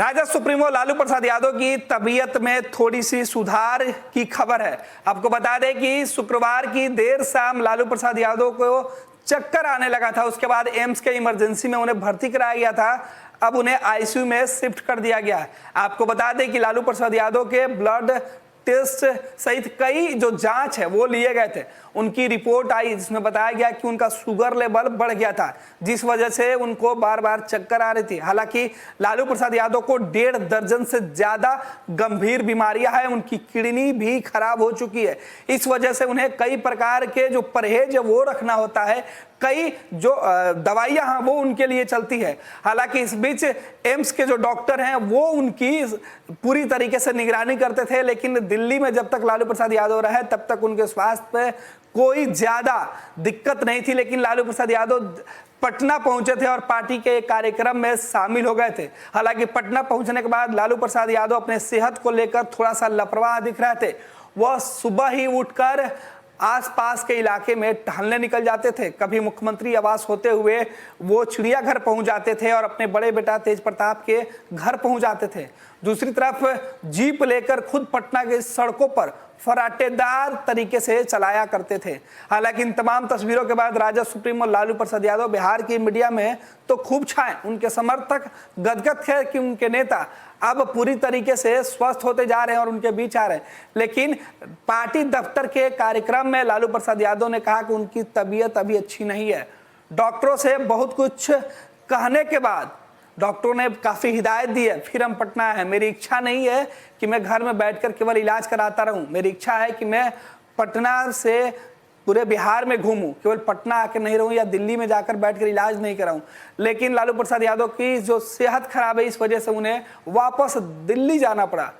Rajad supremo Lalu Prasad Yadav की तबीयत में थोड़ी सी सुधार की खबर है। आपको बता दें कि शुक्रवार की देर शाम लालू प्रसाद यादव को चक्कर आने लगा था। उसके बाद एम्स के इमरजेंसी में उन्हें भर्ती कराया गया था। अब उन्हें आईसीयू में शिफ्ट कर दिया गया है। आपको बता दें कि लालू प्रसाद यादव के ब्लड टेस्ट सहित कई जो जांच है वो लिए गए थे। उनकी रिपोर्ट आई जिसमें बताया गया कि उनका शुगर लेवल बढ़ गया था, जिस वजह से उनको बार बार चक्कर आ रही थी। हालांकि लालू प्रसाद यादव को 1.5 दर्जन से ज्यादा गंभीर बीमारियां हैं। उनकी किडनी भी खराब हो चुकी है। इस वजह से उन्हें कई प्रकार के जो परहेज है वो रखना होता है। कई जो दवाइयां हैं वो उनके लिए चलती है। हालांकि इस बीच एम्स के जो डॉक्टर हैं वो उनकी पूरी तरीके से निगरानी करते थे, लेकिन दिल्ली में जब तक लालू प्रसाद यादव रहे तब तक उनके स्वास्थ्य पे कोई ज्यादा दिक्कत नहीं थी। लेकिन लालू प्रसाद यादव पटना पहुंचे थे और पार्टी के एक कार्यक्रम में शामिल हो गए थे। हालांकि पटना पहुंचने के बाद लालू प्रसाद यादव अपने सेहत को लेकर थोड़ा सा लापरवाह दिख रहे थे। वह सुबह ही उठकर आसपास के इलाके में टहलने निकल जाते थे। कभी मुख्यमंत्री आवास होते हुए वो चिड़ियाघर पहुंच जाते थे और अपने बड़े बेटा तेज प्रताप के घर पहुंच जाते थे। दूसरी तरफ जीप लेकर खुद पटना के सड़कों पर फराटेदार तरीके से चलाया करते थे। हालांकि इन तमाम तस्वीरों के बाद राजद सुप्रीमो लालू प्रसाद यादव बिहार की मीडिया में तो खूब छाए। उनके समर्थक गदगद थे कि उनके नेता अब पूरी तरीके से स्वस्थ होते जा रहे हैं और उनके बीच आ रहे हैं। लेकिन पार्टी दफ्तर के कार्यक्रम में लालू प्रसाद यादव ने कहा कि उनकी तबीयत अभी अच्छी नहीं है। डॉक्टरों से बहुत कुछ कहने के बाद डॉक्टरों ने काफी हिदायत दी है, फिर हम पटना आए हैं। मेरी इच्छा नहीं है कि मैं घर में बैठकर केवल इलाज कराता रहूं। मेरी इच्छा है कि मैं पटना से पूरे बिहार में घूमूं, केवल पटना आकर नहीं रहूं या दिल्ली में जाकर बैठकर इलाज नहीं कराऊं। लेकिन लालू प्रसाद यादव की जो सेहत खराब है इस वजह से उन्हें वापस दिल्ली जाना पड़ा।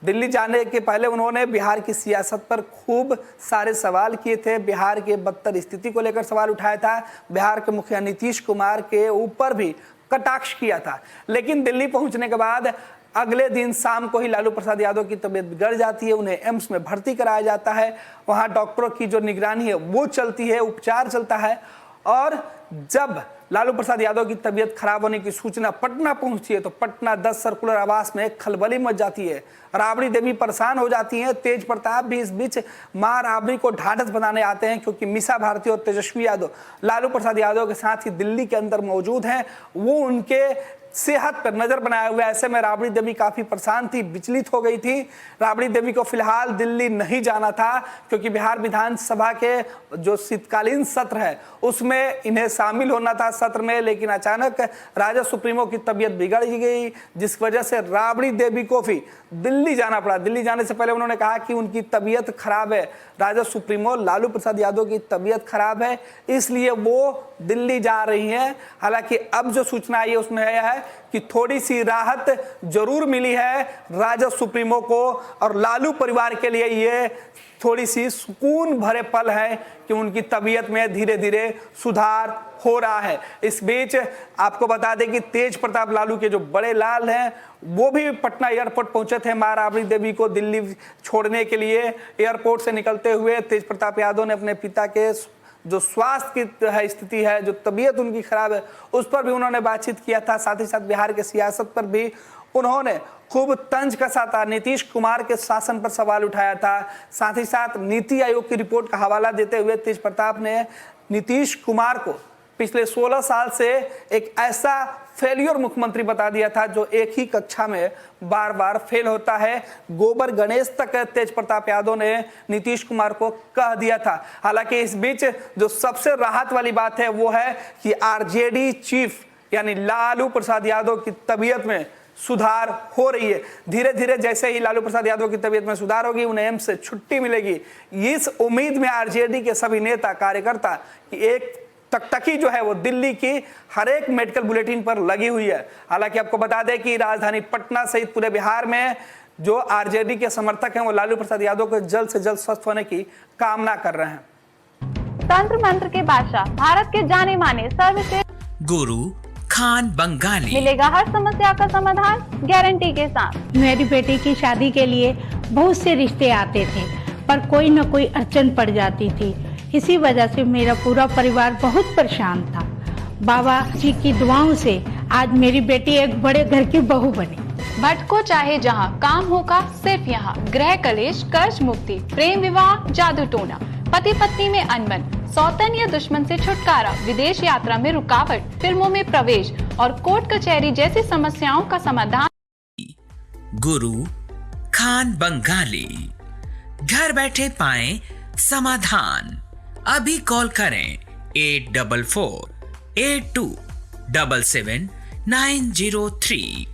दिल्ली जाने के पहले उन्होंने बिहार की सियासत पर खूब सारे सवाल किए थे। बिहार के बदतर स्थिति को लेकर सवाल उठाया था। बिहार के मुखिया नीतीश कुमार के ऊपर भी कटाक्ष किया था। लेकिन दिल्ली पहुंचने के बाद अगले दिन शाम को ही लालू प्रसाद यादव की तबीयत बिगड़ जाती है। उन्हें एम्स में भर्ती कराया जाता है। वहां डॉक्टरों की जो निगरानी है वो चलती है, उपचार चलता है। और जब लालू प्रसाद यादव की तबीयत खराब होने की सूचना पटना पहुंचती है तो पटना 10 सर्कुलर आवास में खलबली मच जाती है। राबड़ी देवी परेशान हो जाती हैं। तेज प्रताप भी इस बीच मां राबड़ी को ढांढस बनाने आते हैं, क्योंकि मीसा भारती और तेजस्वी यादव लालू प्रसाद यादव के साथ ही दिल्ली के अंदर मौजूद हैं। वो उनके सेहत पर नजर बनाए हुए। ऐसे में राबड़ी देवी काफी परेशान थी, विचलित हो गई थी। राबड़ी देवी को फिलहाल दिल्ली नहीं जाना था, क्योंकि बिहार विधानसभा के जो शीतकालीन सत्र है उसमें इन्हें शामिल होना था सत्र में। लेकिन अचानक राजद सुप्रीमो की तबीयत बिगड़ गई, जिस वजह से राबड़ी देवी को भी दिल्ली जाना पड़ा। दिल्ली जाने से पहले उन्होंने कहा कि उनकी तबीयत खराब है। राजद सुप्रीमो लालू प्रसाद यादव की तबीयत खराब है, इसलिए वो दिल्ली जा रही हैं। हालांकि अब जो सूचना आई है उसमें यह है कि थोड़ी सी राहत जरूर मिली है राजद सुप्रीमो को, और लालू परिवार के लिए ये थोड़ी सी सुकून भरे पल है कि उनकी तबीयत में धीरे धीरे सुधार हो रहा है। इस बीच आपको बता दें कि तेज प्रताप लालू के जो बड़े लाल हैं वो भी पटना एयरपोर्ट पहुंचे थे मां राबड़ी देवी को दिल्ली छोड़ने के लिए। एयरपोर्ट से निकलते हुए तेज प्रताप यादव ने अपने पिता के जो स्वास्थ्य की स्थिति है, जो तबीयत उनकी खराब है, उस पर भी उन्होंने बातचीत किया था। साथ ही साथ बिहार के सियासत पर भी उन्होंने खूब तंज कसा था। नीतीश कुमार के शासन पर सवाल उठाया था। साथ ही साथ नीति आयोग की रिपोर्ट का हवाला देते हुए तेज प्रताप ने नीतीश कुमार को पिछले 16 साल से एक ऐसा फेलियर मुख्यमंत्री बता दिया था जो एक ही कक्षा में बार बार फेल होता है। गोबर गणेश तक तेज प्रताप यादव ने नीतीश कुमार को कह दिया था। हालांकि इस बीच जो सबसे राहत वाली बात है वो है कि आरजेडी चीफ यानी लालू प्रसाद यादव की तबीयत में सुधार हो रही है। धीरे धीरे जैसे ही लालू प्रसाद यादव की तबीयत में सुधार होगी, उन्हें एम्स से छुट्टी मिलेगी। इस उम्मीद में आरजेडी के सभी नेता कार्यकर्ता की एक टकटकी जो है वो दिल्ली की हर एक मेडिकल बुलेटिन पर लगी हुई है। हालांकि आपको बता दें कि राजधानी पटना सहित पूरे बिहार में जो आरजेडी के समर्थक हैं वो लालू प्रसाद यादव को जल्द से जल्द स्वस्थ होने की कामना कर रहे हैं। तंत्र मंत्र के बादशाह, भारत के जाने माने सर्वश्रेष्ठ गुरु खान बंगाली, मिलेगा हर समस्या का समाधान गारंटी के साथ। मेरी बेटी की शादी के लिए बहुत से रिश्ते आते थे, पर कोई न कोई अड़चन पड़ जाती थी। इसी वजह से मेरा पूरा परिवार बहुत परेशान था। बाबा जी की दुआओं से आज मेरी बेटी एक बड़े घर की बहू बनी। भटको चाहे जहां, काम होगा सिर्फ यहाँ। गृह कलेश, कर्ज मुक्ति, प्रेम विवाह, जादू टोना, पति पत्नी में अनबन, सौतन या दुश्मन से छुटकारा, विदेश यात्रा में रुकावट, फिल्मों में प्रवेश और कोर्ट कचहरी जैसी समस्याओं का समाधान। गुरु खान बंगाली, घर बैठे पाएं समाधान। अभी कॉल करें 8448277903।